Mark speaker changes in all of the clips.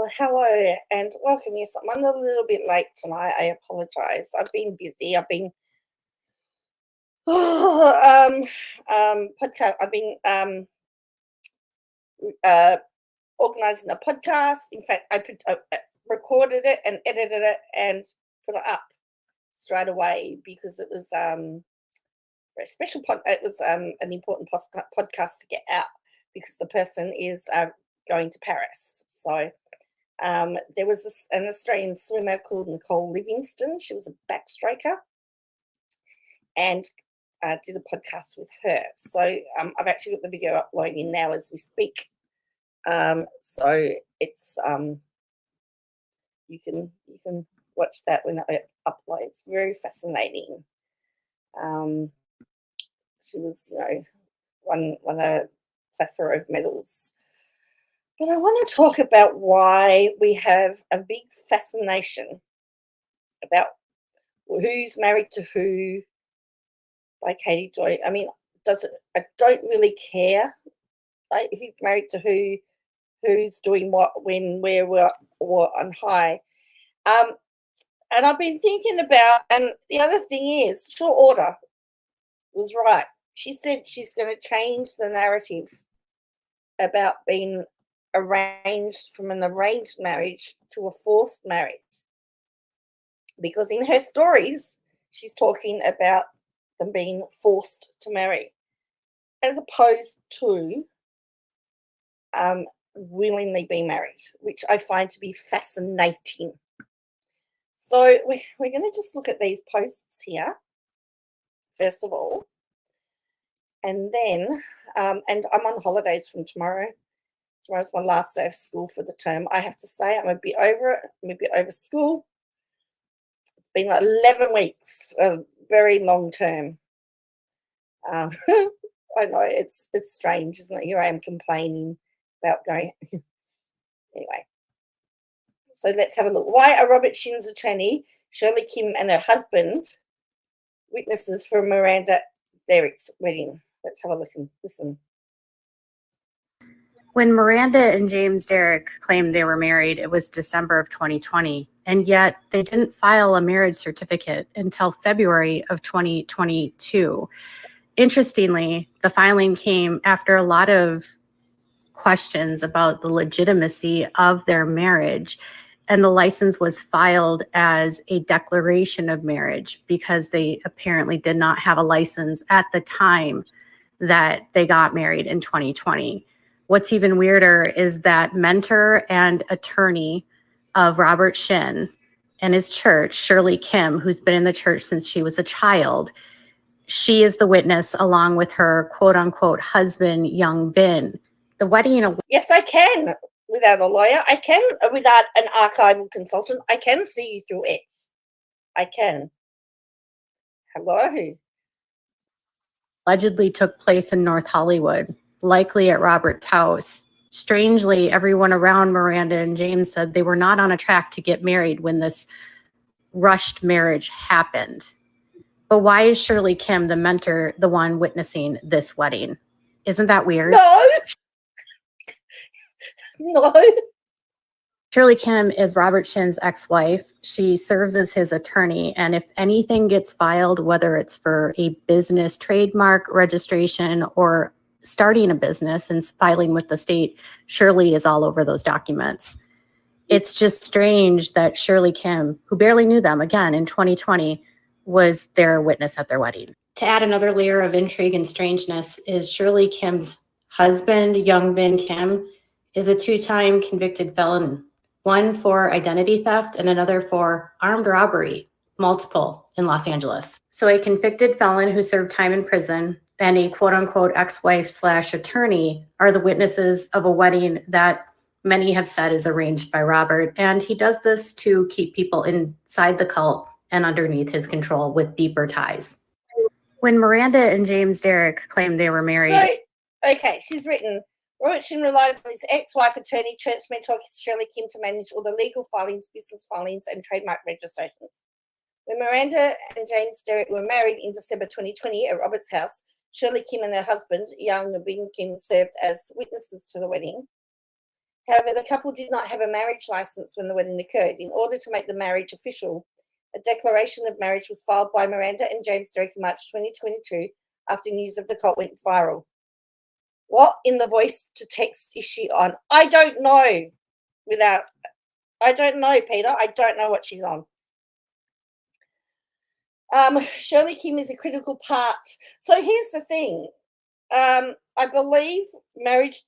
Speaker 1: Well, hello and welcome. Yes, I'm a little bit late tonight. I apologize. I've been busy. I've been podcast. I've been uh, organizing a podcast. In fact, I recorded it and edited it and put it up straight away because it was a special It was an important podcast to get out because the person is going to Paris. So. There was an Australian swimmer called Nicole Livingston. She was a backstroker and did a podcast with her. So I've actually got the video uploading now as we speak. So it's you can watch that when it uploads. Very fascinating. She was, won a plethora of medals. But I want to talk about why we have a big fascination about who's married to who by Katie Joy. I mean, I don't really care who's married to who's doing what, when, where, what, and high. And I've been thinking about, and the other thing is, Short Order was right. She said she's going to change the narrative about being arranged from an arranged marriage to a forced marriage, because in her stories she's talking about them being forced to marry as opposed to willingly being married, which I find to be fascinating. So we're going to just look at these posts here first of all, and then and I'm on holidays from tomorrow. Tomorrow's my last day of school for the term. I have to say I'm a bit over it. I'm a bit over school. It's been like 11 weeks, a very long term. I know it's strange, isn't it? Here I am complaining about going. Anyway, so let's have a look. Why are Robert Shinn's attorney, Shirley Kim, and her husband witnesses for Miranda Derrick's wedding? Let's have a look and listen.
Speaker 2: When Miranda and James Derrick claimed they were married, it was December of 2020, and yet they didn't file a marriage certificate until February of 2022. Interestingly, the filing came after a lot of questions about the legitimacy of their marriage, and the license was filed as a declaration of marriage because they apparently did not have a license at the time that they got married in 2020. What's even weirder is that mentor and attorney of Robert Shinn and his church, Shirley Kim, who's been in the church since she was a child, she is the witness along with her quote unquote husband, Young Bin. The wedding.
Speaker 1: Yes, I can. Without a lawyer, I can. Without an archival consultant, I can see you through X. I can. Hello.
Speaker 2: Allegedly took place in North Hollywood, likely at Robert's house. Strangely, everyone around Miranda and James said they were not on a track to get married when this rushed marriage happened. But why is Shirley Kim, the mentor, the one witnessing this wedding? Isn't that weird?
Speaker 1: No. No.
Speaker 2: Shirley Kim is Robert Shinn's ex-wife. She serves as his attorney, and if anything gets filed, whether it's for a business trademark registration or starting a business and filing with the state, Shirley is all over those documents. It's just strange that Shirley Kim, who barely knew them, again, in 2020, was their witness at their wedding. To add another layer of intrigue and strangeness is Shirley Kim's husband, Young Bin Kim, is a two-time convicted felon, one for identity theft and another for armed robbery, multiple in Los Angeles. So a convicted felon who served time in prison and a quote unquote ex-wife / attorney are the witnesses of a wedding that many have said is arranged by Robert. And he does this to keep people inside the cult and underneath his control with deeper ties. When Miranda and James Derrick claimed they were married.
Speaker 1: So, okay, she's written, Robert Shinn relies on his ex-wife, attorney, church mentor, Shirley Kim, to manage all the legal filings, business filings, and trademark registrations. When Miranda and James Derrick were married in December 2020 at Robert's house, Shirley Kim and her husband, Young Bin Kim, served as witnesses to the wedding. However, the couple did not have a marriage license when the wedding occurred. In order to make the marriage official, a declaration of marriage was filed by Miranda and James Derrick in March 2022 after news of the cult went viral. What in the voice to text is she on? I don't know. I don't know, Peter. I don't know what she's on. Shirley Kim is a critical part. So here's the thing. I believe marriage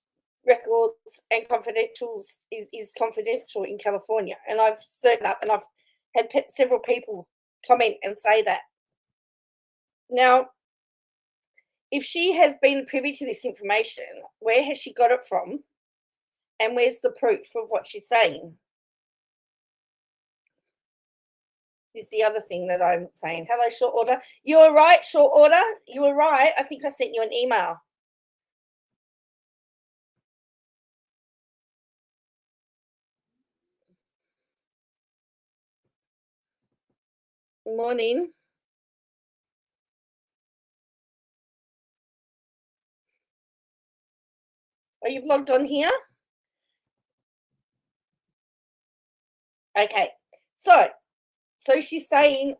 Speaker 1: records and confidentials is confidential in California, and I've searched up and I've had several people comment and say that. Now, if she has been privy to this information, where has she got it from? And where's the proof of what she's saying? Is the other thing that I'm saying. Hello, short order. You were right, short order. You were right. I think I sent you an email. Good morning. Are you logged on here? Okay. So she's saying,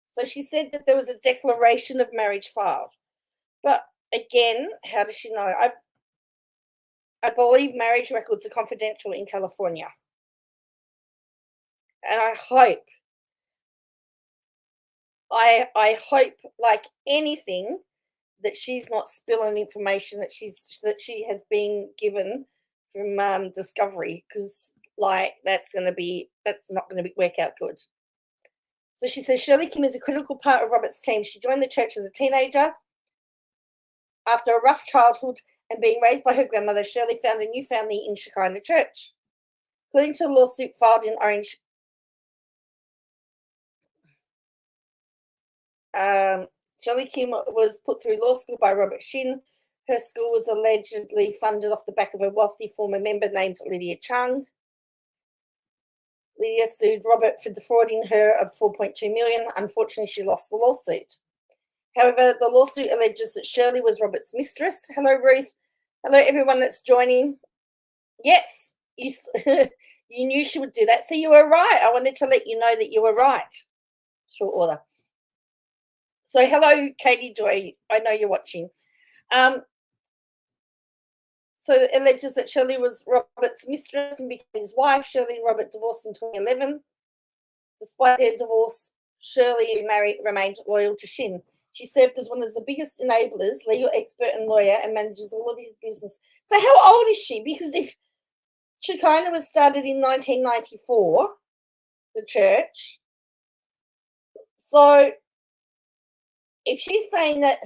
Speaker 1: so she said that there was a declaration of marriage filed. But again, how does she know? I believe marriage records are confidential in California. And I hope, like anything, that she's not spilling information that she has been given from Discovery, because like that's not going to work out good. So she says Shirley Kim is a critical part of Robert's team. She joined the church as a teenager. After a rough childhood and being raised by her grandmother, Shirley found a new family in Shekinah Church. According to a lawsuit filed in Orange, Shirley Kim was put through law school by Robert Shinn. Her school was allegedly funded off the back of a wealthy former member named Lydia Chung. Lydia sued Robert for defrauding her of $4.2 million. Unfortunately, she lost the lawsuit. However, the lawsuit alleges that Shirley was Robert's mistress. Hello, Ruth. Hello, everyone that's joining. Yes, you knew she would do that. So you were right. I wanted to let you know that you were right. Short order. So hello, Katie Joy. I know you're watching. So it alleges that Shirley was Robert's mistress and became his wife. Shirley and Robert divorced in 2011. Despite their divorce, Shirley remained loyal to Shinn. She served as one of the biggest enablers, legal expert and lawyer, and manages all of his business. So how old is she? Because if Shekinah was started in 1994, the church, so if she's saying that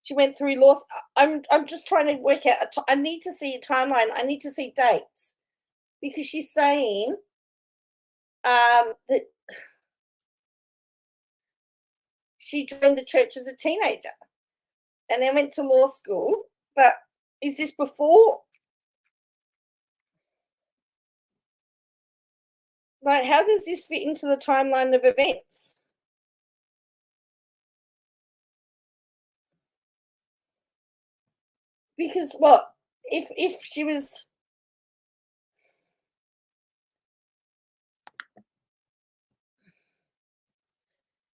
Speaker 1: she went through laws, I'm just trying to work out. I need to see a timeline. I need to see dates, because she's saying that she joined the church as a teenager and then went to law school. But is this before? Like, how does this fit into the timeline of events? Because what if she was,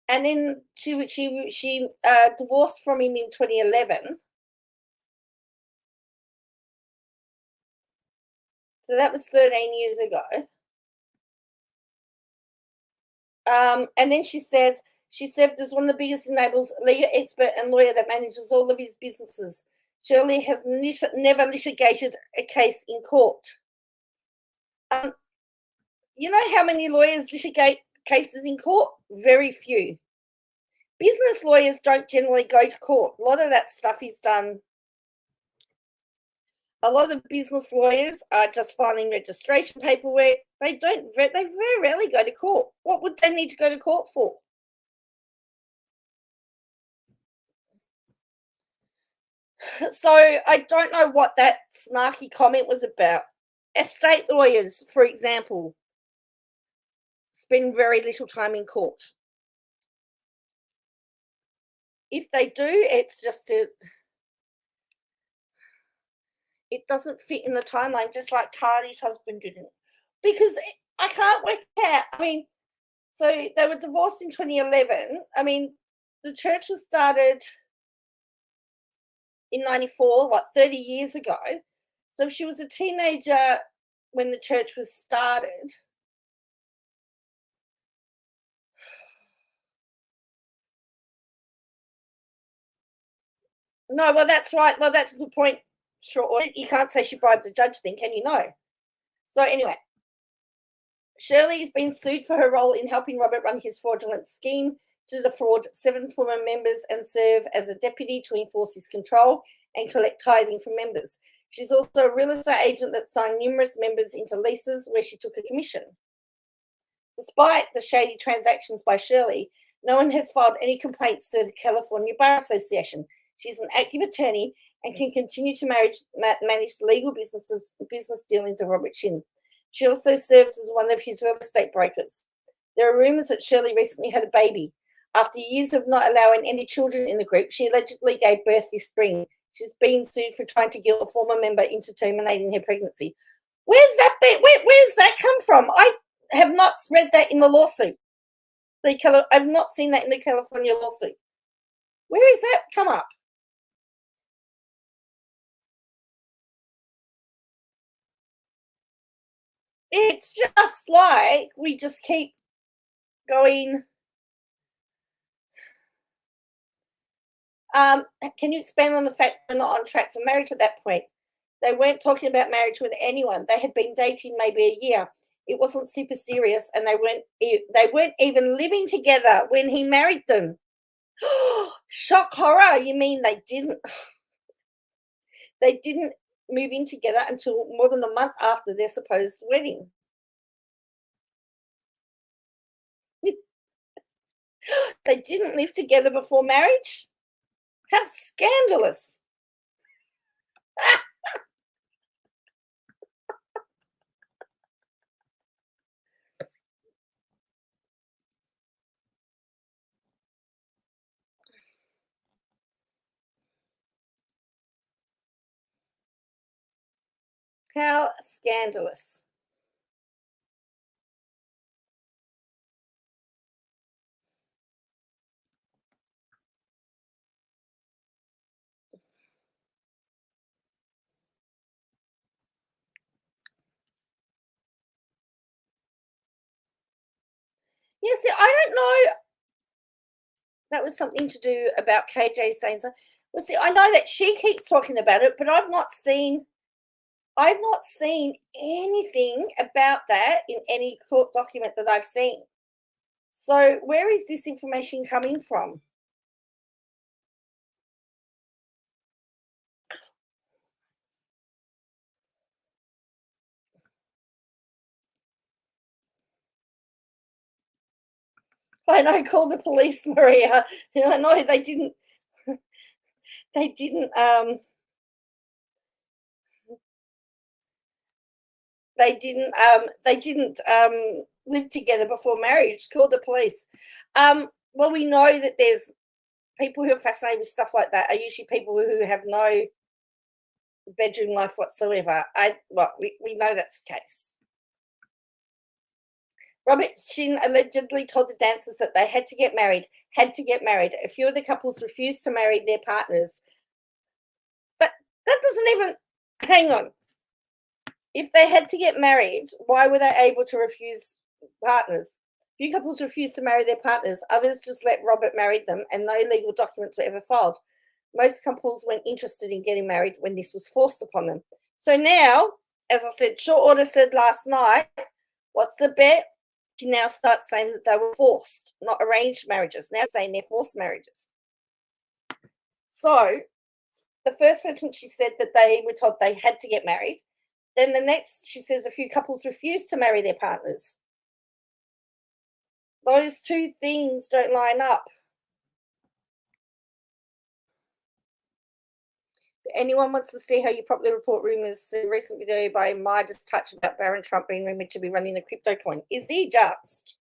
Speaker 1: and then she divorced from him in 2011. So that was 13 years ago. And then she says she served as one of the biggest enablers, legal expert and lawyer that manages all of his businesses. Shirley has never litigated a case in court. You know how many lawyers litigate cases in court? Very few. Business lawyers don't generally go to court. A lot of that stuff is done. A lot of business lawyers are just filing registration paperwork. They very rarely go to court. What would they need to go to court for? So I don't know what that snarky comment was about. Estate lawyers, for example, spend very little time in court. If they do, it's just to, It doesn't fit in the timeline, just like Cardi's husband didn't. Because I can't work out. I mean, so they were divorced in 2011. I mean, the church was started in 94, what, 30 years ago. So if she was a teenager when the church was started, no, well, that's right. Well, that's a good point. Sure, you can't say she bribed the judge, then, can you? No. So anyway, Shirley has been sued for her role in helping Robert run his fraudulent scheme to defraud 7 former members and serve as a deputy to enforce his control and collect tithing from members. She's also a real estate agent that signed numerous members into leases where she took a commission. Despite the shady transactions by Shirley, no one has filed any complaints to the California Bar Association. She's an active attorney and can continue to manage legal business dealings of Robert Shinn. She also serves as one of his real estate brokers. There are rumors that Shirley recently had a baby. After years of not allowing any children in the group, she allegedly gave birth this spring. She's been sued for trying to guilt a former member into terminating her pregnancy. Where's that bit? Where's that come from? I have not read that in the lawsuit. I've not seen that in the California lawsuit. Where is that come up? It's just like we just keep going. Can you expand on the fact we're not on track for marriage at that point? They weren't talking about marriage with anyone. They had been dating maybe a year. It wasn't super serious, and they weren't even living together when he married them. Shock horror. You mean they didn't move in together until more than a month after their supposed wedding? They didn't live together before marriage? How scandalous. How scandalous. Yeah, see, I don't know. That was something to do about KJ saying so. Well, see, I know that she keeps talking about it, but I've not seen anything about that in any court document that I've seen. So where is this information coming from? I know, call the police, Maria. I know they didn't they didn't live together before marriage. Call the police. Well, we know that there's people who are fascinated with stuff like that are usually people who have no bedroom life whatsoever. We know that's the case. Robert Shinn allegedly told the dancers that they had to get married. A few of the couples refused to marry their partners. But that doesn't even, hang on. If they had to get married, why were they able to refuse partners? Few couples refused to marry their partners. Others just let Robert marry them, and no legal documents were ever filed. Most couples weren't interested in getting married when this was forced upon them. So now, as I said, short order said last night, what's the bet? She now starts saying that they were forced, not arranged marriages. Now saying they're forced marriages. So the first sentence she said that they were told they had to get married. Then the next, she says a few couples refused to marry their partners. Those two things don't line up. If anyone wants to see how you properly report rumors, see a recent video by Midas Touch about Barron Trump being rumored to be running a crypto coin. Is he just?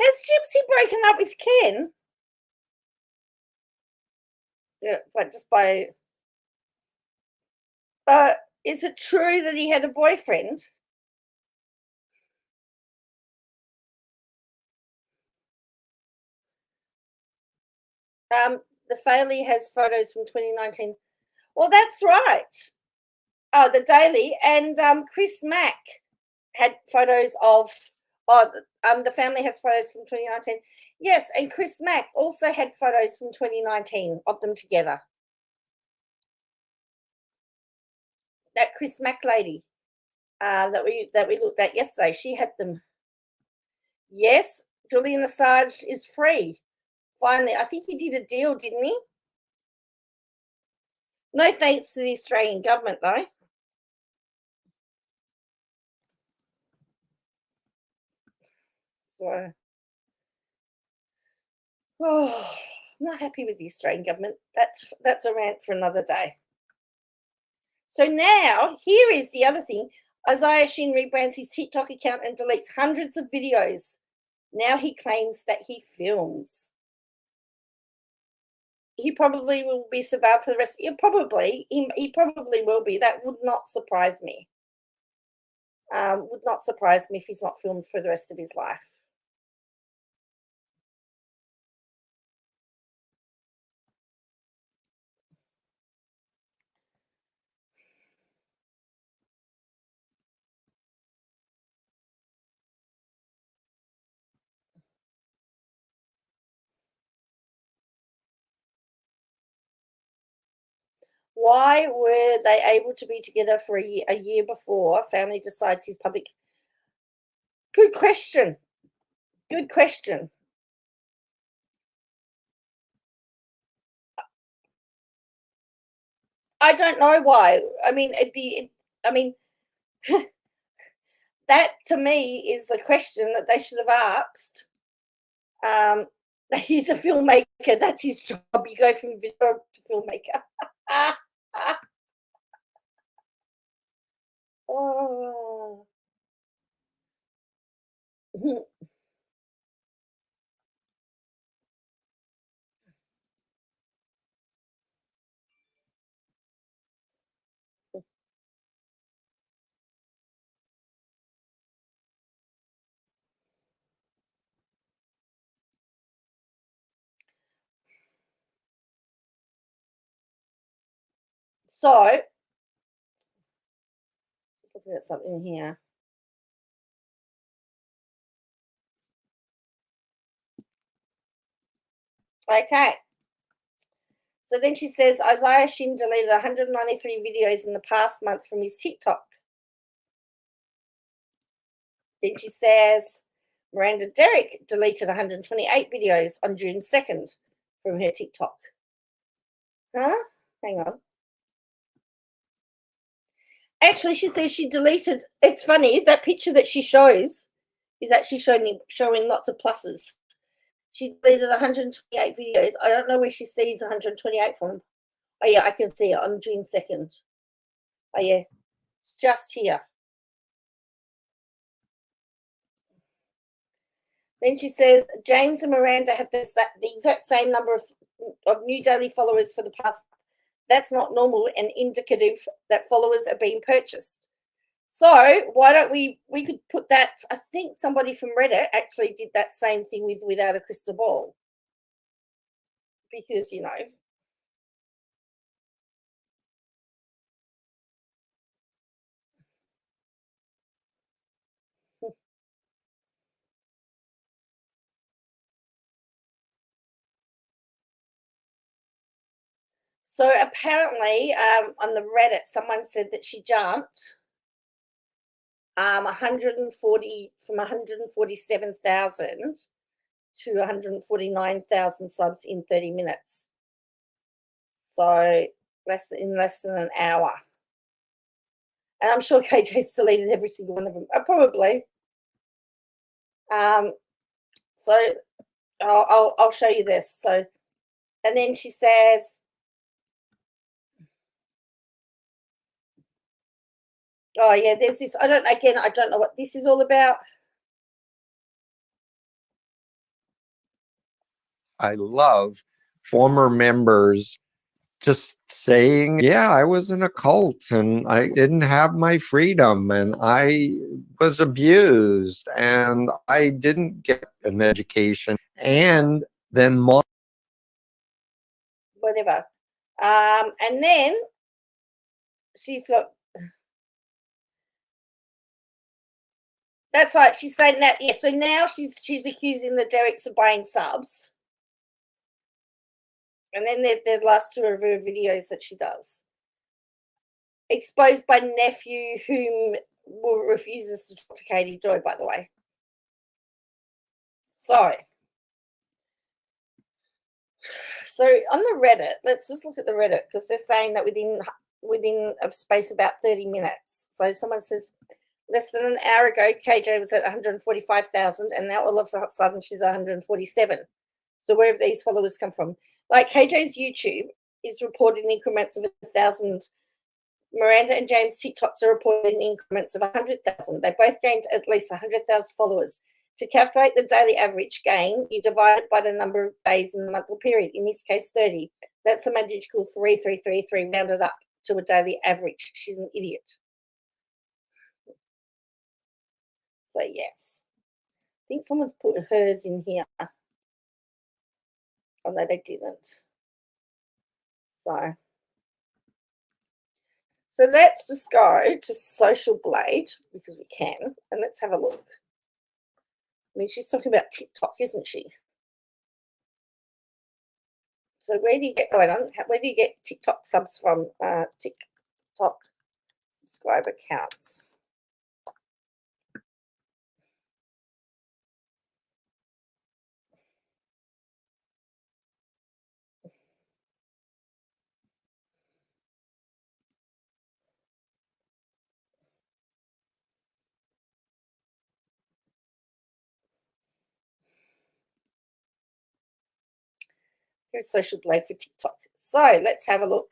Speaker 1: Has Gypsy broken up with Ken? Yeah, but just by. Is it true that he had a boyfriend? The Failey has photos from 2019. Well, that's right. Oh, the Daily and Chris Mack had photos of. Oh, the family has photos from 2019. Yes, and Chris Mack also had photos from 2019 of them together. That Chris Mack lady that we looked at yesterday, she had them. Yes, Julian Assange is free. Finally, I think he did a deal, didn't he? No thanks to the Australian government, though. So, oh, I'm not happy with the Australian government. That's a rant for another day. So now, here is the other thing. Isaiah Shinn rebrands his TikTok account and deletes hundreds of videos. Now he claims that he films. He probably will be survived for the rest. He probably will be. That would not surprise me. Would not surprise me if he's not filmed for the rest of his life. Why were they able to be together for a year before family decides he's public? Good question. Good question. I don't know why. I mean, that to me is the question that they should have asked. He's a filmmaker. That's his job. You go from video to filmmaker. Oh. So, just looking at something here. Okay. So then she says Isaiah Shinn deleted 193 videos in the past month from his TikTok. Then she says Miranda Derrick deleted 128 videos on June 2nd from her TikTok. Huh? Hang on. Actually, she says she deleted. It's funny, that picture that she shows is actually showing lots of pluses. She deleted 128 videos. I don't know where she sees 128 from. Oh, yeah, I can see it on June 2nd. Oh, yeah. It's just here. Then she says James and Miranda have the exact same number of new daily followers for the past. That's not normal and indicative that followers are being purchased. So why don't we could put that. I think somebody from Reddit actually did that same thing with Without a Crystal Ball, because So apparently, on the Reddit, someone said that she jumped 140 from 147,000 to 149,000 subs in 30 minutes. So in less than an hour. And I'm sure KJ's deleted every single one of them. Probably. So I'll show you this. So, and then she says, oh yeah, there's this. I don't know what this is all about.
Speaker 3: I love former members just saying, yeah, I was in a cult and I didn't have my freedom and I was abused and I didn't get an education. And then
Speaker 1: whatever. And then she's got, that's right, she's saying that, yeah, so now she's accusing the derricks of buying subs. And then the last two of her videos that she does. Exposed by nephew whom refuses to talk to Katie Joy, by the way. Sorry. So on the Reddit, let's just look at the Reddit because they're saying that within a space about 30 minutes. So someone says, less than an hour ago, KJ was at 145,000 and now all of a sudden she's 147. So where have these followers come from? Like KJ's YouTube is reported in increments of 1,000. Miranda and James' TikToks are reported in increments of 100,000. They both gained at least 100,000 followers. To calculate the daily average gain, you divide it by the number of days in the monthly period, in this case 30. That's the magical 3333 rounded up to a daily average. She's an idiot. So yes. I think someone's put hers in here. Although they didn't. So let's just go to Social Blade because we can, and let's have a look. I mean, she's talking about TikTok, isn't she? So where do you get, where do you get TikTok subs from? TikTok subscriber counts. Here's Social Blade for TikTok. So let's have a look.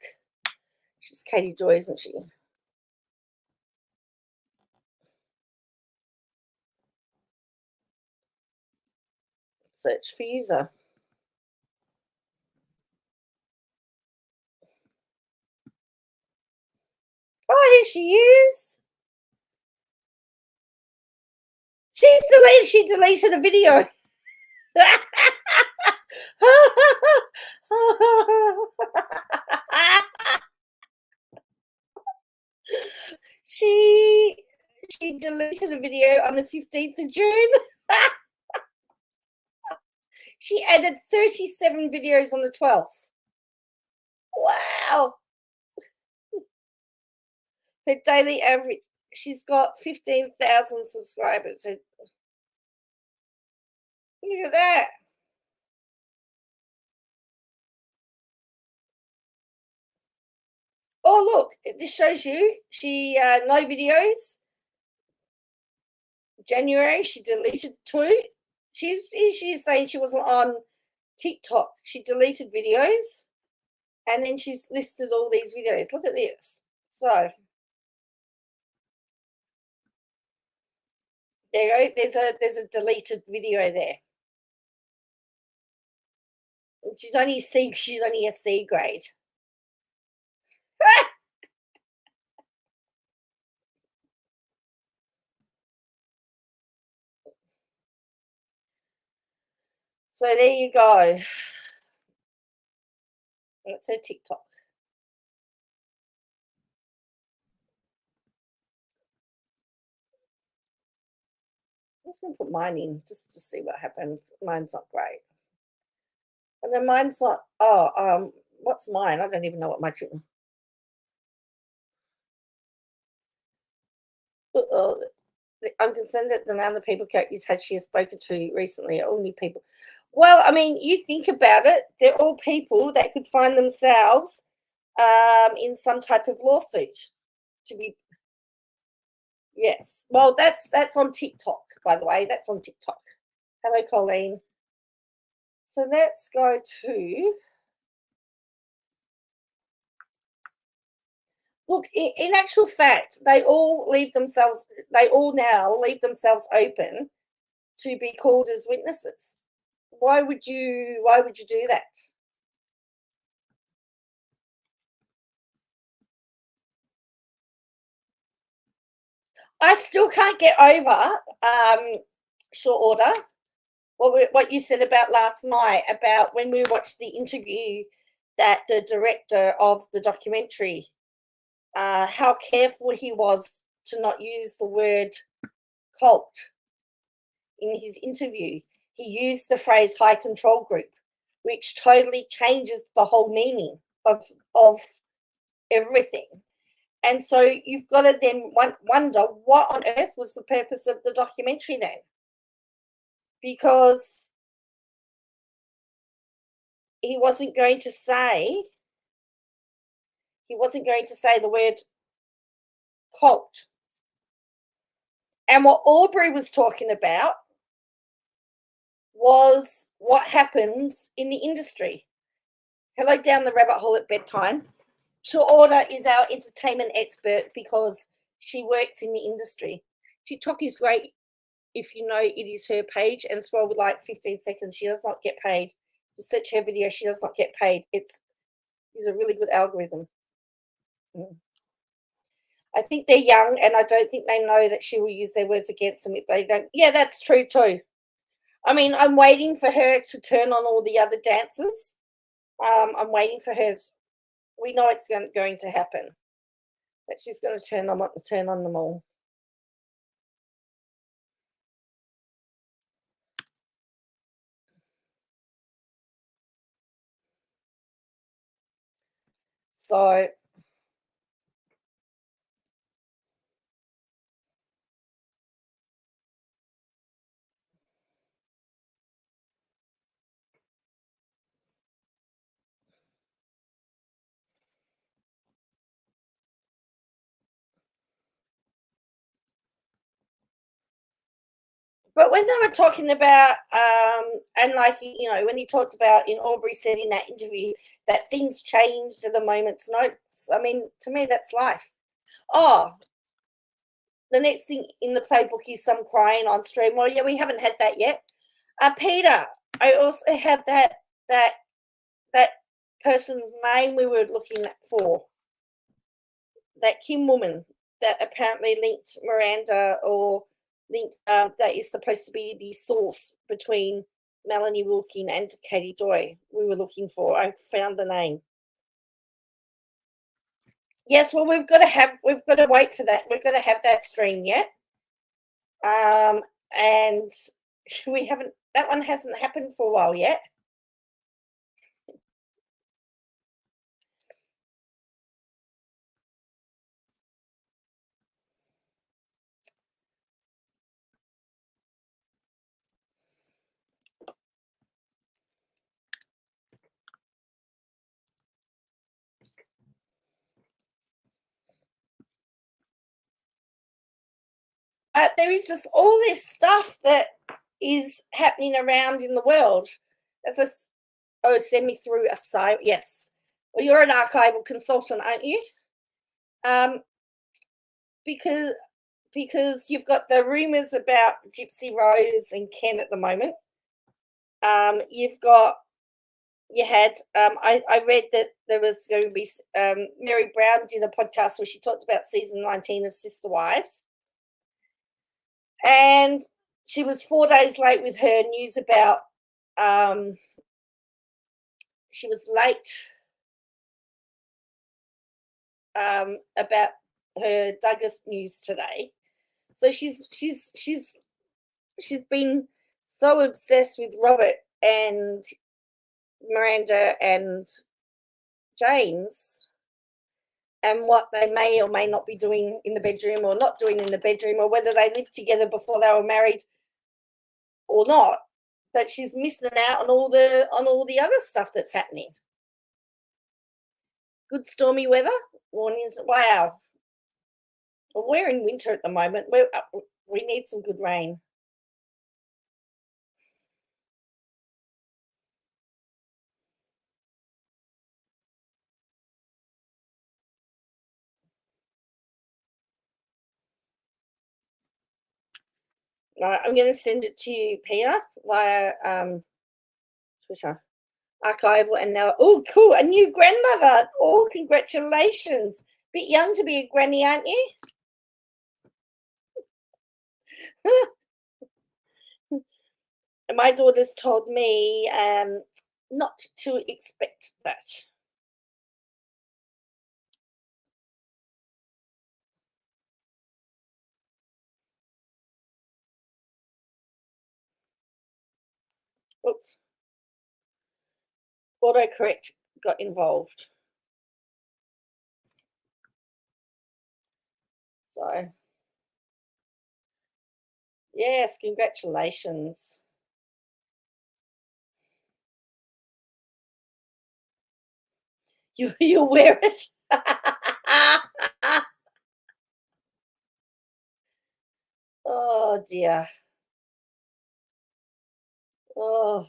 Speaker 1: She's Katie Joy, isn't she? Search for user. Oh, here she is. She deleted a video. she deleted a video on the 15th of June. She added 37 videos on the 12th. Wow. Her daily average, she's got 15,000 subscribers. Look at that. Oh, look, this shows you she no videos. January, she deleted 2. She's saying she wasn't on TikTok. She deleted videos, and then she's listed all these videos. Look at this. So there you go. There's a deleted video there. She's only a C grade. So there you go. That's her TikTok. I'm just going to put mine in just to see what happens. Mine's not great. And then mine's not, what's mine? I don't even know what my I'm concerned that the amount of people she has spoken to recently are all new people. Well, I mean, you think about it, they're all people that could find themselves in some type of lawsuit to be. Yes. Well, that's on TikTok, by the way. That's on TikTok. Hello, Colleen. So let's go to. Look, in actual fact, they all now leave themselves open to be called as witnesses. Why would you do that? I still can't get over short order what you said about last night about when we watched the interview that the director of the documentary, how careful he was to not use the word cult in his interview. He used the phrase high control group, which totally changes the whole meaning of everything. And so you've got to then wonder what on earth was the purpose of the documentary then? Because he wasn't going to say the word cult. And what Aubrey was talking about was what happens in the industry. Hello, down the rabbit hole at bedtime. Short Order is our entertainment expert because she works in the industry. TikTok is great if you know it is her page and scroll with like 15 seconds. She does not get paid. You search her video, she does not get paid. It's a really good algorithm. I think they're young, and I don't think they know that she will use their words against them if they don't. Yeah, that's true too. I mean, I'm waiting for her to turn on all the other dancers. I'm waiting for her. We know it's going to happen. That she's going to turn on them all. So but when they were talking about, and like, you know, when he talked about, in Aubrey said in that interview that things changed at a moment's notice. I mean, to me, that's life. Oh, the next thing in the playbook is some crying on stream. Well, yeah, we haven't had that yet. Peter, I also had that person's name we were looking for. That Kim woman that apparently linked Miranda or linked that is supposed to be the source between Melanie Wilkin and Katie Joy. We were looking for. I found the name. Yes, well, we've got to wait for that. We've got to have that stream yet. And we haven't. That one hasn't happened for a while yet. There is just all this stuff that is happening around in the world. Send me through a site. Yes. Well, you're an archival consultant, aren't you? Because you've got the rumors about Gypsy Rose and Ken at the moment. I read that there was going to be Mary Brown did a podcast where she talked about season 19 of Sister Wives. And she was 4 days late with her news about she was late about her Duggars news today. So she's been so obsessed with Robert and Miranda and James and what they may or may not be doing in the bedroom or not doing in the bedroom, or whether they lived together before they were married or not, that she's missing out on all the other stuff that's happening. Good stormy weather warnings. Wow. Well, we're in winter at the moment. We need some good rain. I'm going to send it to you, Peter, via Twitter. Archival and now, oh, cool, a new grandmother. Oh, congratulations. Bit young to be a granny, aren't you? And my daughter's told me not to expect that. Oops. Autocorrect got involved. So, yes, congratulations. You wear it. Oh dear. Oh.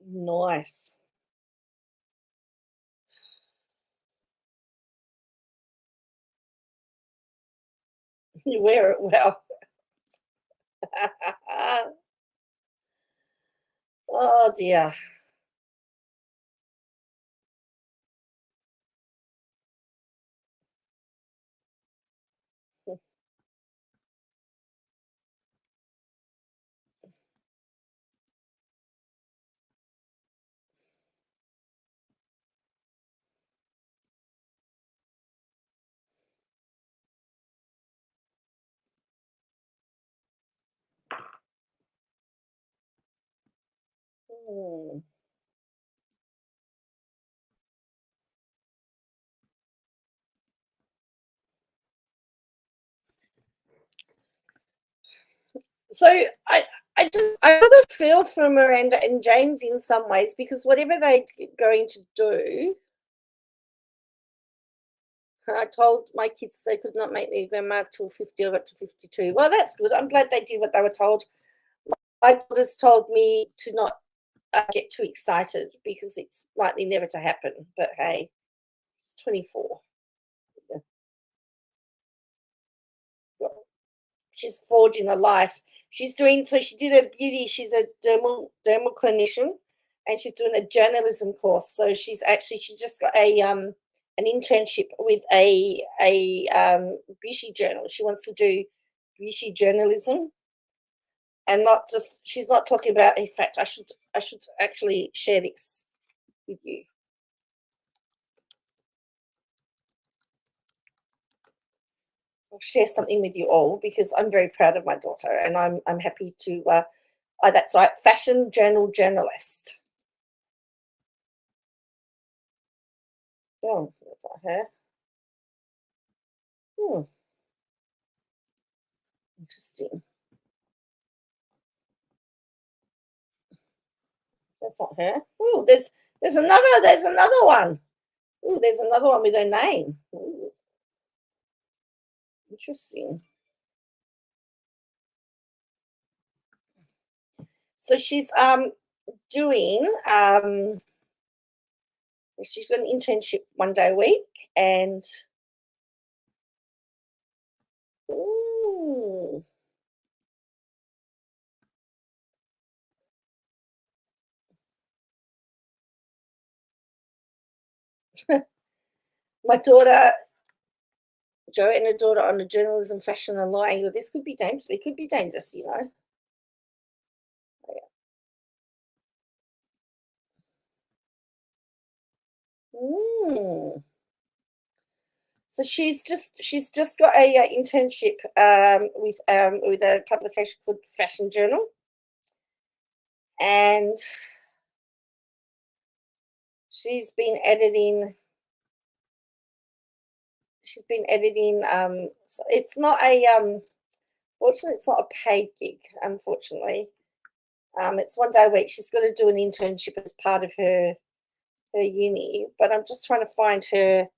Speaker 1: Nice. You wear it well. Oh dear. Hmm. So I sort of feel for Miranda and James in some ways, because whatever they're going to do, I told my kids they could not make me grandma till 50 or to 52. Well, that's good. I'm glad they did what they were told. My daughter's told me to not get too excited because it's likely never to happen. But hey, she's 24. She's forging a life. She's doing, so she did a beauty, she's a dermal clinician, and she's doing a journalism course. So she just got an internship with a beauty journal. She wants to do beauty journalism, and not just, she's not talking about, in fact, I should actually share this with you. I'll share something with you all because I'm very proud of my daughter, and I'm happy to that's right, fashion journal journalist. Oh, that's not her. Hmm. Interesting. That's not her. Oh, there's another one. Oh, there's another one with her name. Ooh, interesting. So she's doing she's got an internship 1 day a week, and ooh, my daughter Joe and her daughter on the journalism, fashion, and law angle. This could be dangerous. It could be dangerous, you know. Mm. So she's just got a internship with a publication called Fashion Journal, and she's been editing. So it's not a fortunately it's not a paid gig. Unfortunately, it's 1 day a week. She's got to do an internship as part of her uni. But I'm just trying to find her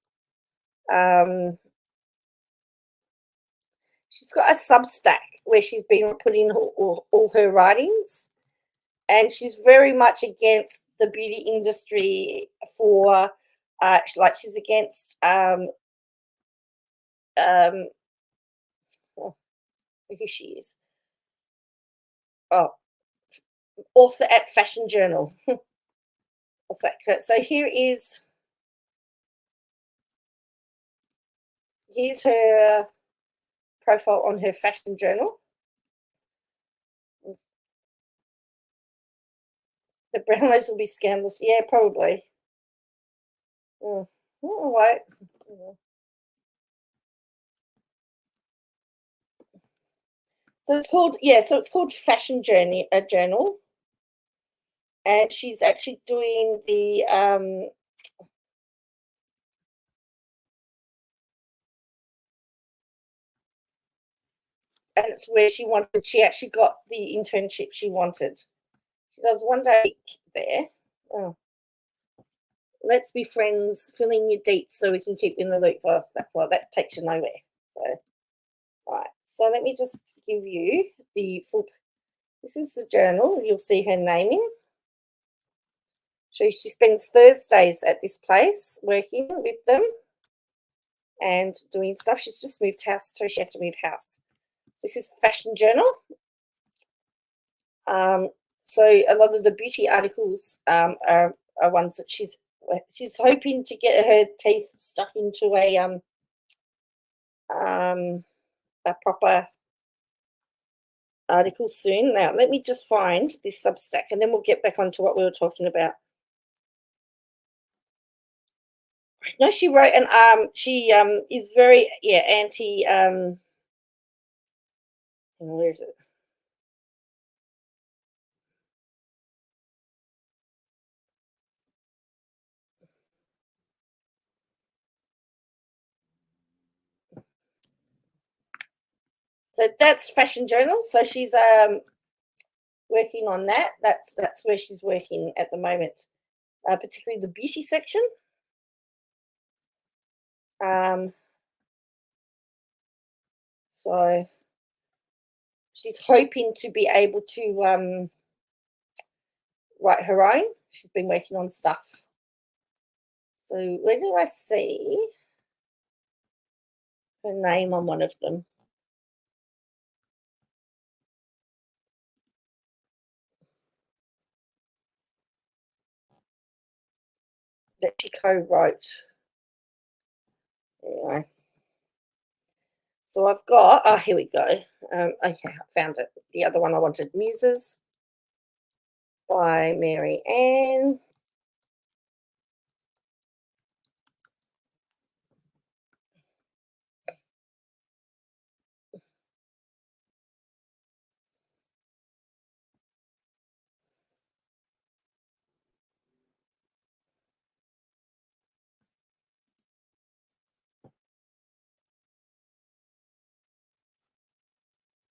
Speaker 1: she's got a Substack where she's been putting all her writings, and she's very much against the beauty industry for, like she's against, oh, who she is. Oh, author at Fashion Journal. What's that? So here's her profile on her Fashion Journal. The Brownlows will be scandalous. Yeah, probably. Oh, wait. So it's called, yeah, so it's called Fashion Journey, a journal. And she's actually doing the and it's where she actually got the internship she wanted. She does 1 day a week there. Oh. Let's be friends, fill in your deets so we can keep you in the loop. Well, that takes you nowhere. So, all right. So let me just give you the full. This is the journal. You'll see her naming. So she spends Thursdays at this place working with them and doing stuff. She's just moved house, so she had to move house. So this is Fashion Journal. So a lot of the beauty articles are ones that she's hoping to get her teeth stuck into a proper article soon. Now let me just find this Substack, and then we'll get back onto what we were talking about. No, she wrote, and she is very anti. Where is it? So that's Fashion Journal. So she's working on that. That's where she's working at the moment, particularly the beauty section. So she's hoping to be able to write her own. She's been working on stuff. So where do I see her name on one of them? That she co-wrote. Anyway. So I've got, here we go. Okay, I found it. The other one I wanted, Muses by Mary Ann.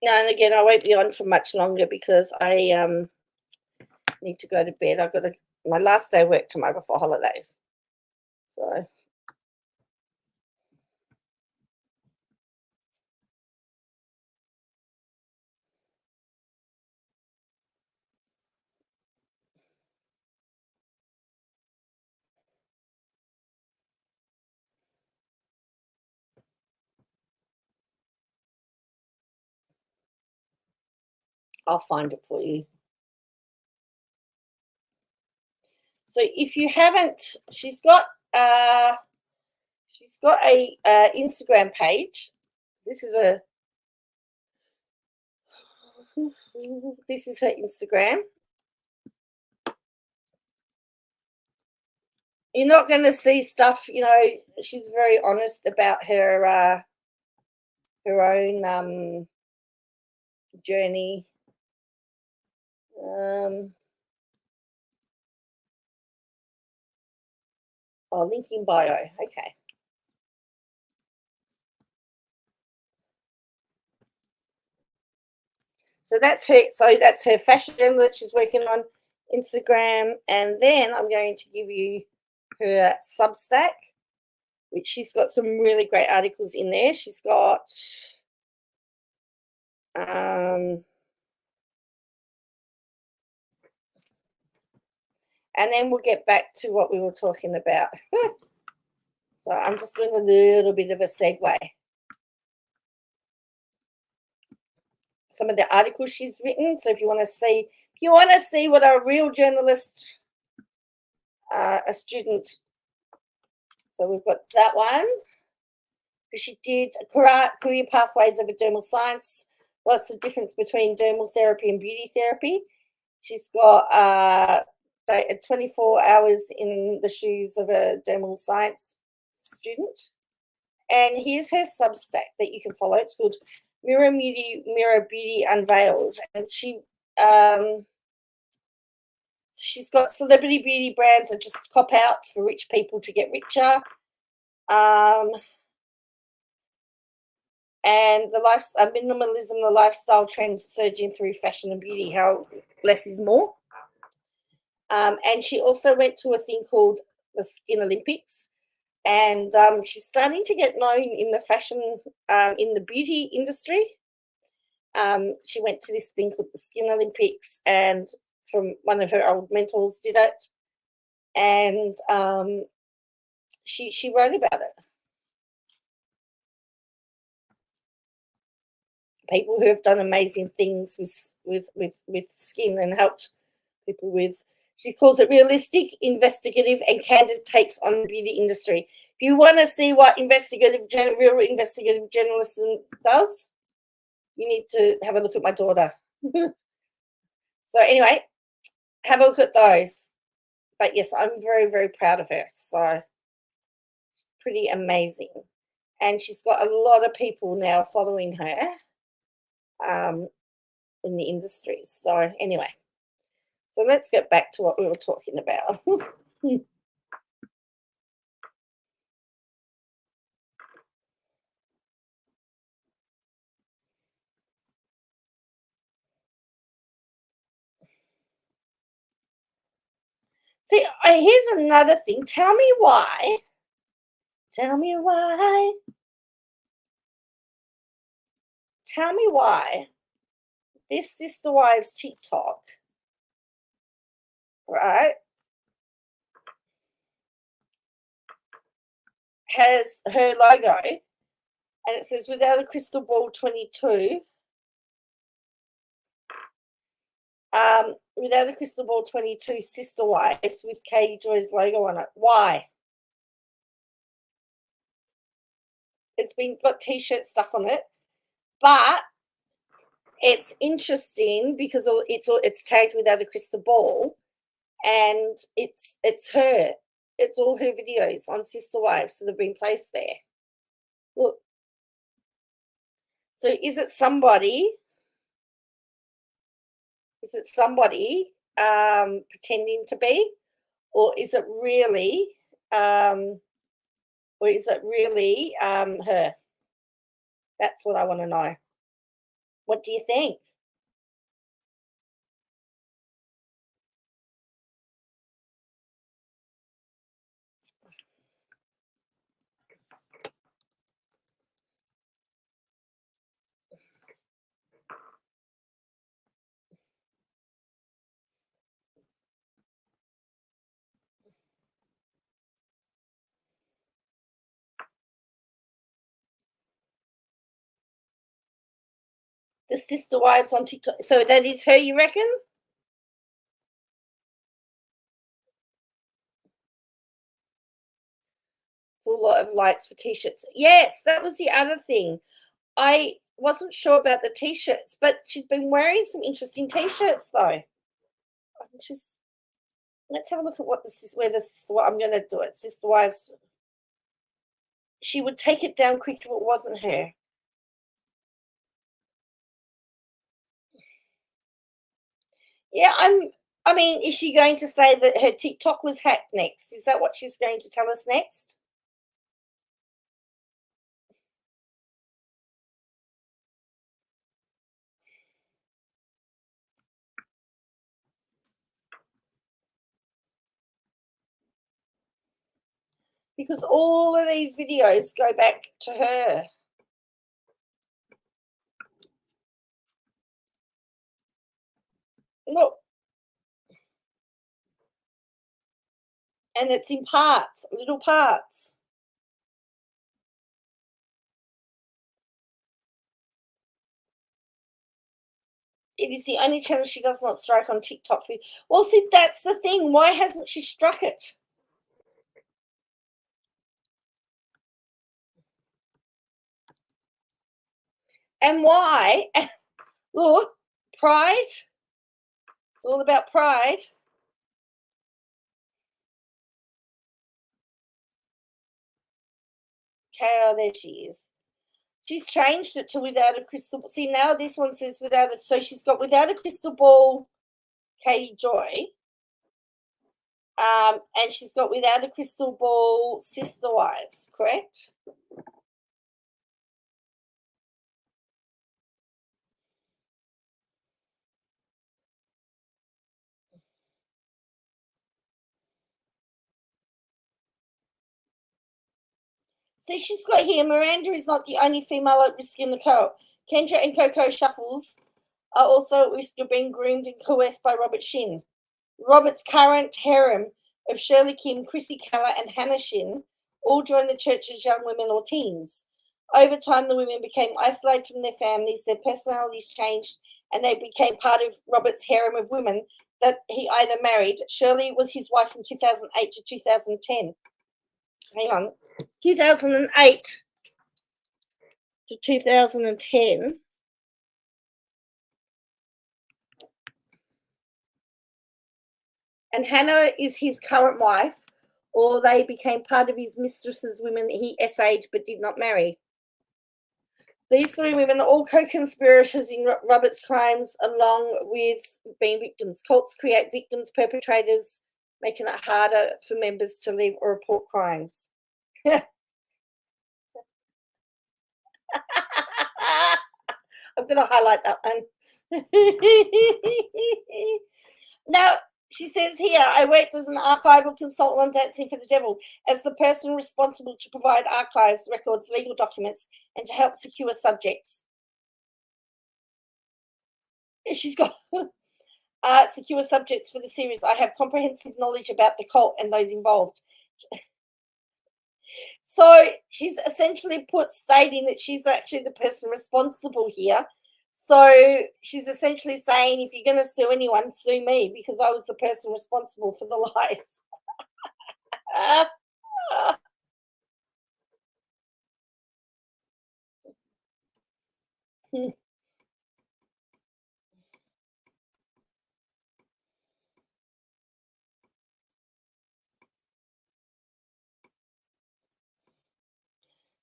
Speaker 1: Now and again, I won't be on for much longer because I need to go to bed. I've got my last day of work tomorrow before holidays. So I'll find it for you. So if you haven't, she's got a Instagram page. This is her Instagram. You're not going to see stuff, she's very honest about her own journey. Link in bio. Okay. So that's her fashion journal that she's working on Instagram, and then I'm going to give you her Substack, which she's got some really great articles in there. She's got And then we'll get back to what we were talking about. So I'm just doing a little bit of a segue. Some of the articles she's written. So if you want to see what a real journalist, a student. So we've got that one. She did career pathways of dermal science. What's the difference between dermal therapy and beauty therapy? She's got 24 hours in the shoes of a dermal science student. And here's her Substack that you can follow. It's called Mirror Beauty Unveiled. And she's got celebrity beauty brands that just cop outs for rich people to get richer. And the minimalism, the lifestyle trends surging through fashion and beauty, how less is more. And she also went to a thing called the Skin Olympics. And she's starting to get known in the fashion, in the beauty industry. She went to this thing called the Skin Olympics, and from one of her old mentors did it. And she wrote about it. People who have done amazing things with skin and helped people with, she calls it realistic, investigative, and candid takes on the beauty industry. If you want to see what real investigative journalism does, you need to have a look at my daughter. So anyway, have a look at those. But yes, I'm very, very proud of her. So she's pretty amazing. And she's got a lot of people now following her in the industry. So anyway, so let's get back to what we were talking about. See, here's another thing. Tell me why. Tell me why. Tell me why this Sister Wives TikTok, right, has her logo, and it says without a crystal ball 22. Without a crystal ball 22 Sister Wives with Katie Joy's logo on it. Why? It's got t-shirt stuff on it, but it's interesting because it's tagged without a crystal ball, and it's her. It's all her videos on Sister Wives, so they've been placed there. Look. So is it somebody? Is it somebody pretending to be, or is it really, her? That's what I want to know. What do you think? The Sister Wives on TikTok. So that is her, you reckon? Full lot of likes for t-shirts. Yes, that was the other thing. I wasn't sure about the t-shirts, but she's been wearing some interesting t-shirts though. Let's have a look at what this is. What I'm going to do it. Sister Wives. She would take it down quick if it wasn't her. Yeah, I mean, is she going to say that her TikTok was hacked next? Is that what she's going to tell us next? Because all of these videos go back to her. Look, and it's in parts, little parts. It is the only channel she does not strike on TikTok. Well, see, that's the thing. Why hasn't she struck it? And why? Look, pride. It's all about pride. Okay, oh, there she is. She's changed it to without a crystal ball. See, now this one says without a, so she's got without a crystal ball, Katie Joy. And she's got without a crystal ball, Sister Wives, correct? See, she's got here, Miranda is not the only female at risk in the co. Kendra and Coco Shuffles are also at risk of being groomed and coerced by Robert Shinn. Robert's current harem of Shirley Kim, Chrissy Keller, and Hannah Shinn all joined the church as young women or teens. Over time, the women became isolated from their families, their personalities changed, and they became part of Robert's harem of women that he either married. Shirley was his wife from 2008 to 2010. Hang on. 2008 to 2010. And Hannah is his current wife, or they became part of his mistress's women he essayed but did not marry. These three women are all co-conspirators in Robert's crimes, along with being victims. Cults create victims, perpetrators, making it harder for members to leave or report crimes. I'm going to highlight that one. Now, she says here, I worked as an archival consultant on Dancing for the Devil as the person responsible to provide archives, records, legal documents, and to help secure subjects. She's got secure subjects for the series. I have comprehensive knowledge about the cult and those involved. So she's essentially stating that she's actually the person responsible here. So she's essentially saying, if you're going to sue anyone, sue me, because I was the person responsible for the lies.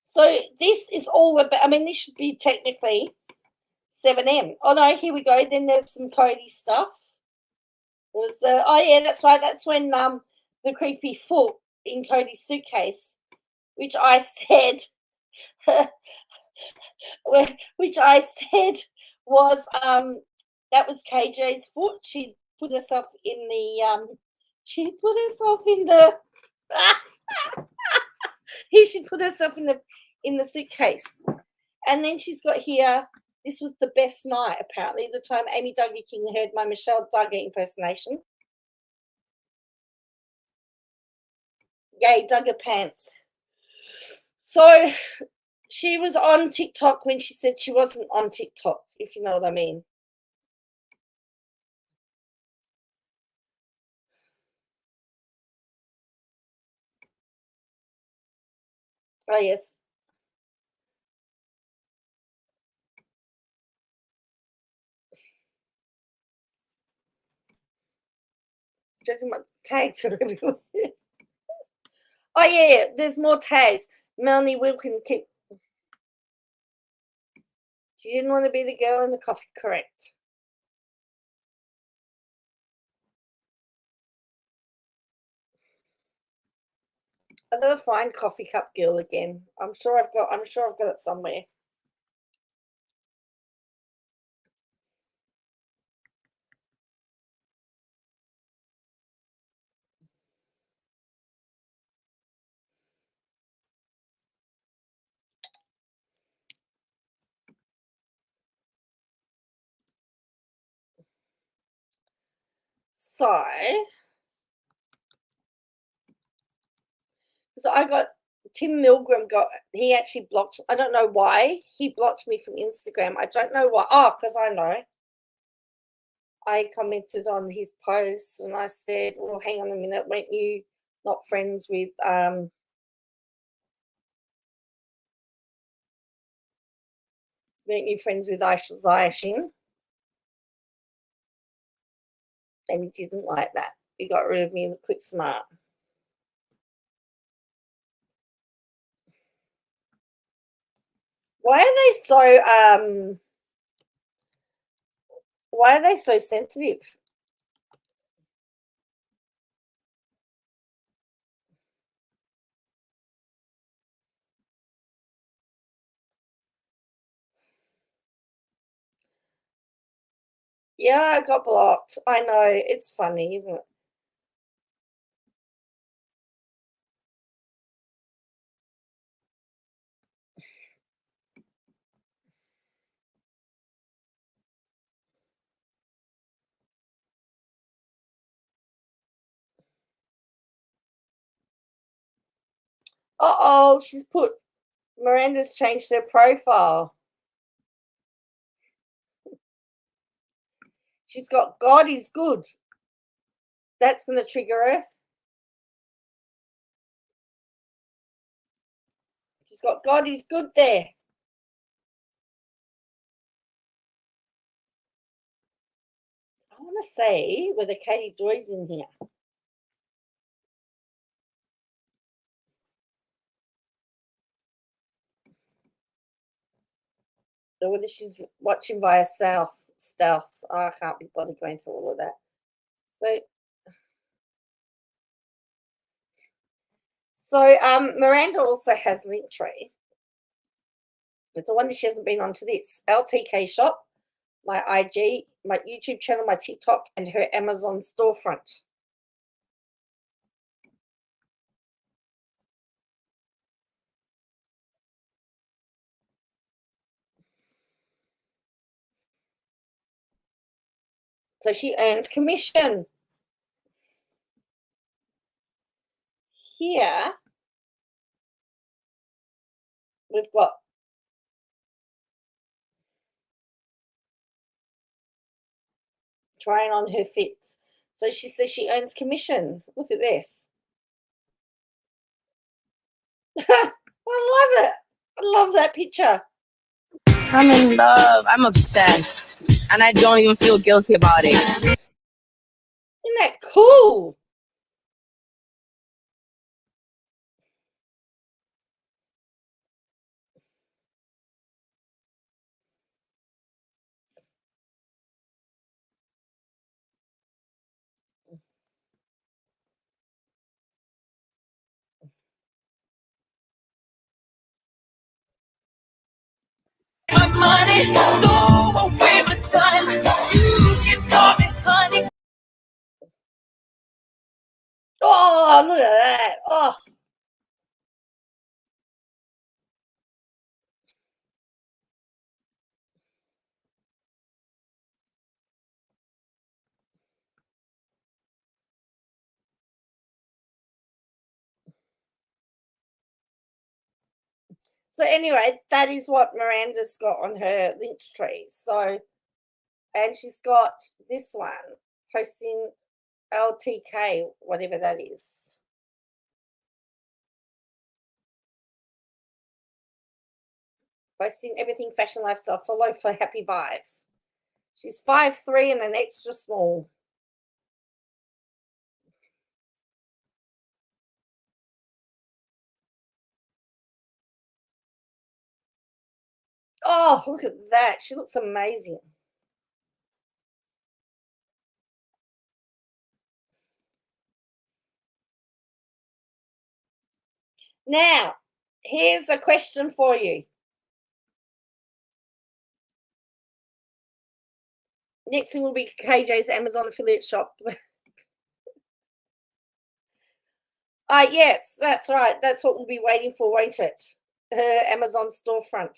Speaker 1: So this is all about, I mean, this should be technically 7M. Oh no, here we go. Then there's some Cody stuff. There's oh yeah, that's right. That's when the creepy foot in Cody's suitcase, which I said, which I said was that was KJ's foot. She put herself in the she put herself in the suitcase. And then she's got here, this was the best night, apparently, the time Amy Duggar King heard my Michelle Duggar impersonation. Yay, Duggar pants. So she was on TikTok when she said she wasn't on TikTok, if you know what I mean. Oh, yes. Judging my tags are everywhere. Oh, yeah, there's more tags. Melanie Wilkin kept. She didn't want to be the girl in the coffee, correct. I'm gonna find Coffee Cup Girl again. I'm sure I've got it somewhere. also, so I got Tim Milgram he actually blocked. I don't know why he blocked me from Instagram. I don't know why. Oh, because I know. I commented on his post and I said, well, hang on a minute, weren't you not friends with Isaiah Shinn? And he didn't like that. He got rid of me in the quick smart. Why are they so sensitive? Yeah, I got blocked. I know, it's funny, isn't it? Uh-oh, Miranda's changed her profile. She's got God is good. That's going to trigger her. She's got God is good there. I want to say whether Katie Joy's in here. Or whether she's watching via stealth. Oh, I can't be bothered going through all of that. So Miranda also has Linktree. It's a wonder she hasn't been onto this. LTK shop, my IG, my YouTube channel, my TikTok, and her Amazon storefront. So she earns commission. Here, we've got trying on her fits. So she says she earns commission. Look at this. I love it. I love that picture.
Speaker 4: I'm in love. I'm obsessed. And I don't even feel guilty about it.
Speaker 1: Isn't that cool?
Speaker 4: My money, go away my time. You can call me honey.
Speaker 1: Oh, look at that. Oh. So anyway, that is what Miranda's got on her Linktree. So, and she's got this one, posting LTK, whatever that is. Posting everything fashion lifestyle. Follow for happy vibes. She's 5'3" and an extra small. Oh, look at that. She looks amazing. Now, here's a question for you. Next thing will be KJ's Amazon affiliate shop. Yes, that's right. That's what we'll be waiting for, won't it? Her Amazon storefront.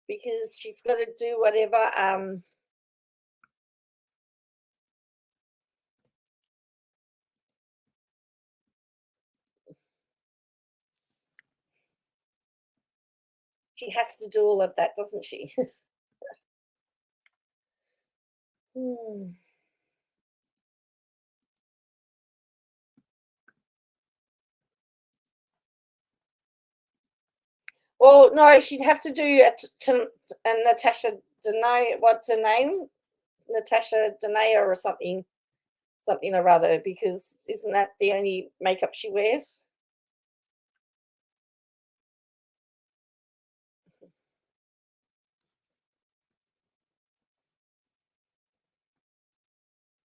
Speaker 1: Because she's got to do whatever She has to do all of that, doesn't she? Hmm. Well, no, she'd have to do it to Natasha Denay. What's her name? Natasha Denaya or something or other, because isn't that the only makeup she wears?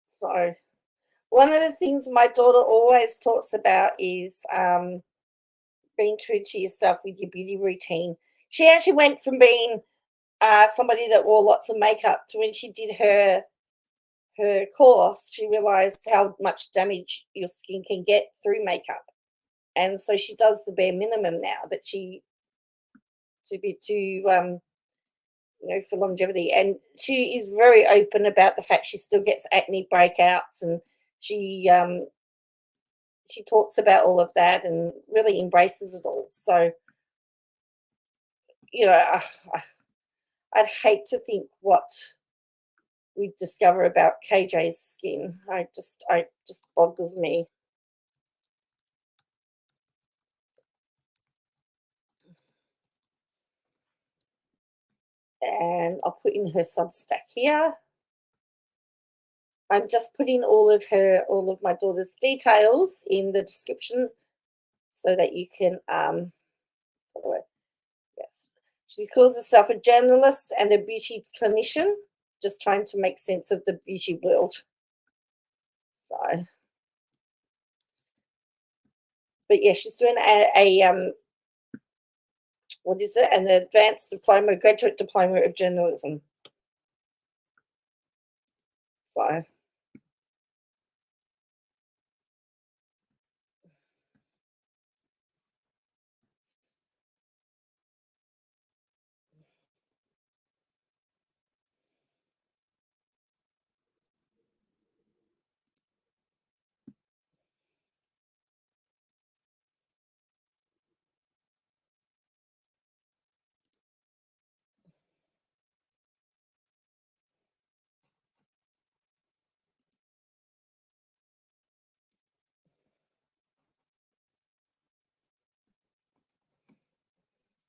Speaker 1: So one of the things my daughter always talks about is being true to yourself with your beauty routine. She actually went from being somebody that wore lots of makeup to, when she did her course, she realized how much damage your skin can get through makeup. And so she does the bare minimum now that she for longevity. And she is very open about the fact she still gets acne breakouts, and she talks about all of that and really embraces it all. So, I'd hate to think what we discover about KJ's skin. I just boggles me. And I'll put in her Substack here. I'm just putting all of my daughter's details in the description so that you can follow it. Yes. She calls herself a journalist and a beauty clinician, just trying to make sense of the beauty world. So, but yeah, she's doing a what is it? An advanced diploma, graduate diploma of journalism. So,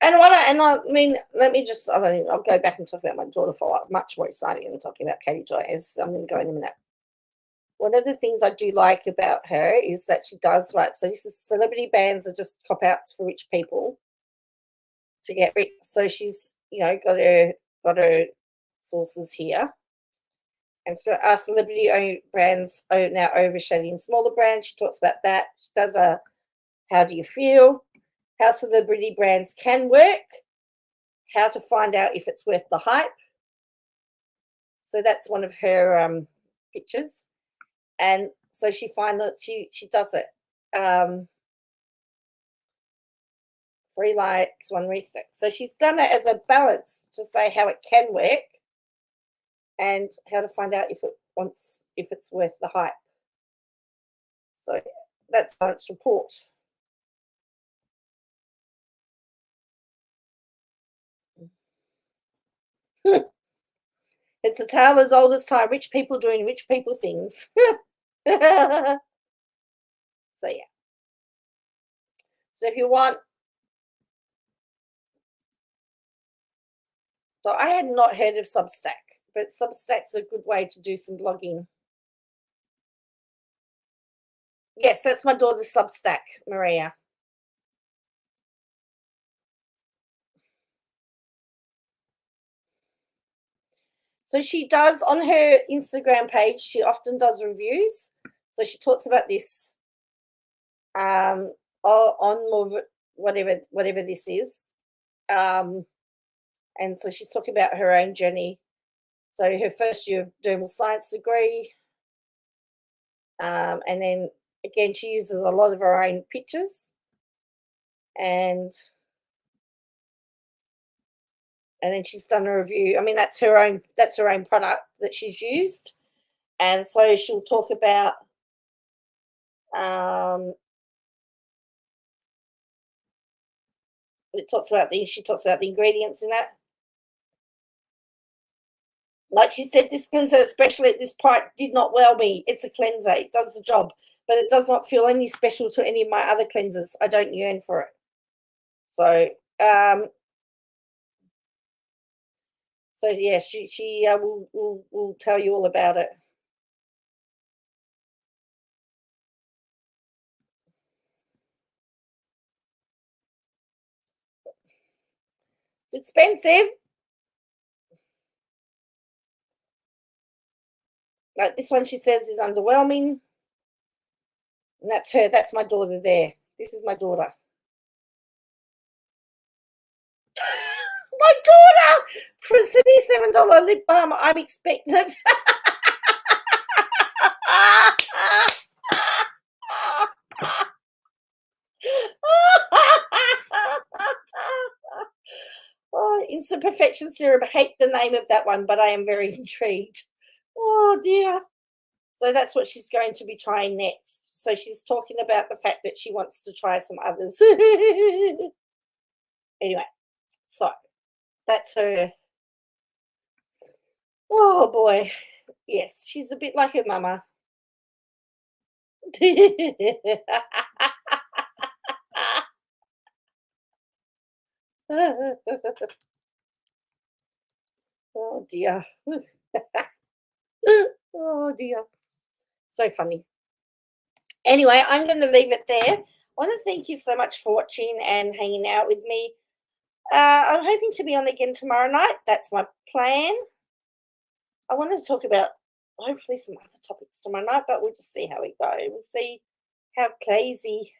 Speaker 1: I mean, let me just, I'll go back and talk about my daughter for much more exciting than talking about Katie Joy, as I'm going to go in a minute. One of the things I do like about her is that she does write. So this is, celebrity bans are just cop outs for rich people to get rich. So she's, got her sources here. And so our celebrity owned brands are now overshadowing smaller brands. She talks about that. She does a how do you feel, how celebrity brands can work, how to find out if it's worth the hype. So that's one of her pictures. And so she does it. 3 likes, 1 reset. So she's done it as a balance to say how it can work and how to find out if it's worth the hype. So that's Balanced Report. It's a tale as old as time. Rich people doing rich people things. So yeah. So if you want, so I had not heard of Substack, but Substack's a good way to do some blogging. Yes, that's my daughter's Substack, Maria. So she does, on her Instagram page, she often does reviews. So she talks about this on more whatever this is. And so she's talking about her own journey. So her first year of dermal science degree. And then again, she uses a lot of her own pictures. And then she's done a review. I mean, that's her own product that she's used. And so she'll talk about It talks about she talks about the ingredients in that. Like she said, this cleanser, especially at this part, did not well me. It's a cleanser. It does the job, but it does not feel any special to any of my other cleansers. I don't yearn for it. So, yeah, she will tell you all about it. It's expensive. Like this one, she says is underwhelming. And that's her. That's my daughter there. This is my daughter. My daughter for a $77 lip balm. I'm expectant. Oh, Instant Perfection Serum. I hate the name of that one, but I am very intrigued. Oh dear. So that's what she's going to be trying next. So she's talking about the fact that she wants to try some others. Anyway, so that's her. Oh boy. Yes, she's a bit like her mama. Oh dear. Oh dear. So funny. Anyway, I'm going to leave it there. I want to thank you so much for watching and hanging out with me. I'm hoping to be on again tomorrow night. That's my plan. I wanted to talk about hopefully some other topics tomorrow night, but we'll just see how we go. We'll see how crazy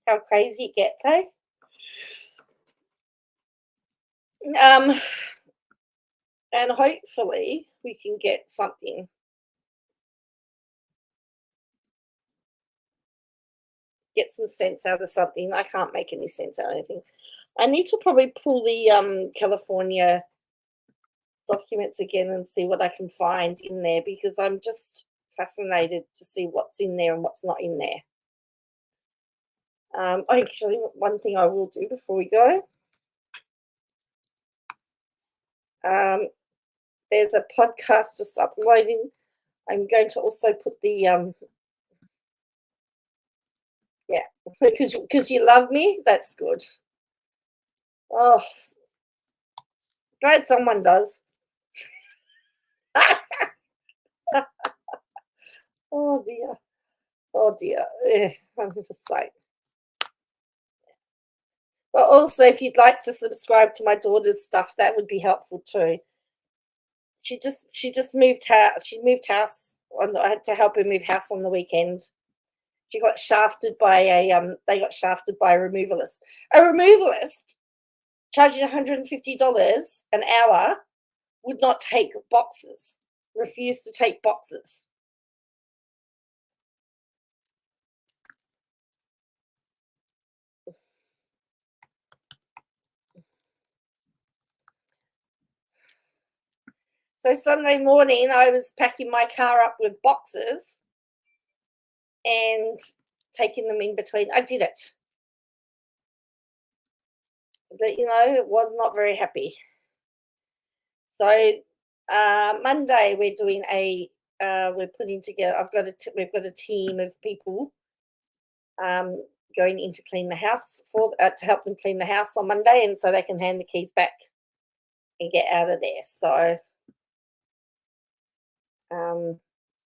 Speaker 1: it gets, eh? And hopefully we can get something. Get some sense out of something. I can't make any sense out of anything. I need to probably pull the California documents again and see what I can find in there, because I'm just fascinated to see what's in there and what's not in there. Actually, one thing I will do before we go, there's a podcast just uploading. I'm going to also put the yeah, because you love me, that's good. Oh, glad someone does. Oh dear. Oh dear. I'm just like. But also, if you'd like to subscribe to my daughter's stuff, that would be helpful too. She just moved house. She moved house. I had to help her move house on the weekend. She got shafted by a They got shafted by a removalist. A removalist charging $150 an hour would not take boxes. Refused to take boxes. So Sunday morning, I was packing my car up with boxes and taking them in between. I did it. But, it was not very happy. So Monday, we're doing we're putting together, we've got a team of people going in to clean the house to help them clean the house on Monday, and so they can hand the keys back and get out of there. So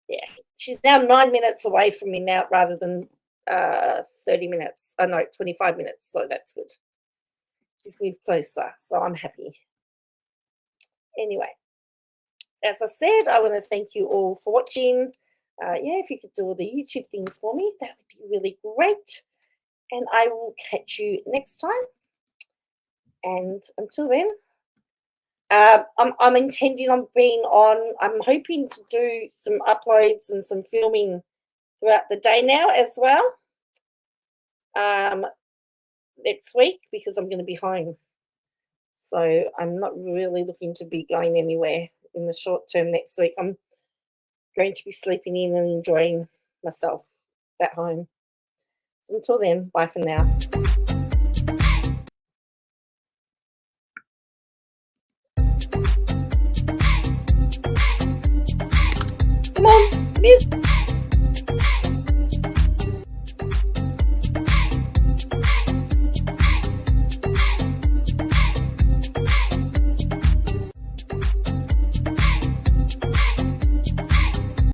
Speaker 1: yeah, she's now 9 minutes away from me now rather than 30 minutes. Oh no, 25 minutes. So that's good. She's moved closer, so I'm happy. Anyway, as I said, I want to thank you all for watching. Yeah, if you could do all the YouTube things for me, that would be really great. And I will catch you next time. And until then, I'm intending on being on. I'm hoping to do some uploads and some filming throughout the day now as well. Next week, because I'm going to be home. So I'm not really looking to be going anywhere in the short term next week. I'm going to be sleeping in and enjoying myself at home. So until then, bye for now. Come on, music.